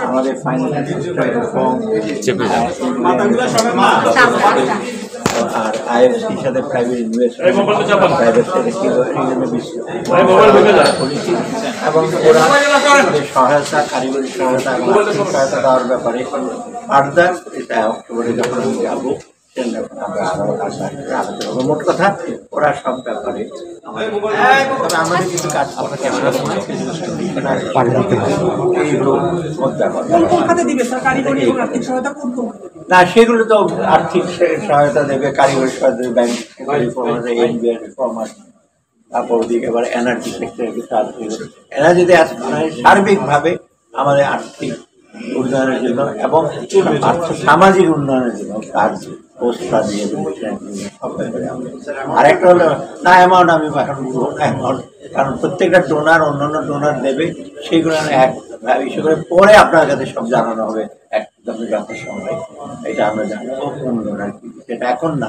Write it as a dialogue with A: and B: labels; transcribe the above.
A: আমাদের আর আইএফসির সাথে private investment private এবং ওরা সহায়তা কারিগরি সহায়তা এবং আর্থিক সহায়তা দেওয়ার ব্যাপারে ফার্দার এটা অক্টোবরে যখন আমি যাবো আমরা আরো আলোচনা মোট কথা ওরা সব ব্যাপারে আমাদের কিছু কাজ না সেগুলো তো আর্থিক সহায়তা দেবে কারিগরি সহায়তা দেবে ব্যাংক কমার্স তারপর ওদিকে আবার এনার্জি সেক্টরে কিছু আর্থিক এনার্জিতে সার্বিকভাবে আমাদের আর্থিক উন্নয়নের জন্য এবং সামাজিক উন্নয়নের জন্য কাজ প্রস্তাব দিয়ে সব ব্যাপারে আর একটা হলো না অ্যামাউন্ট আমি এখন অ্যামাউন্ট কারণ প্রত্যেকটা ডোনার অন্যান্য ডোনার দেবে সেইগুলো এক ইস্যু করে পরে আপনার কাছে সব জানানো হবে একদম যথাসময়ে এটা আমরা জানাবো কোন ডোনার কি সেটা এখন না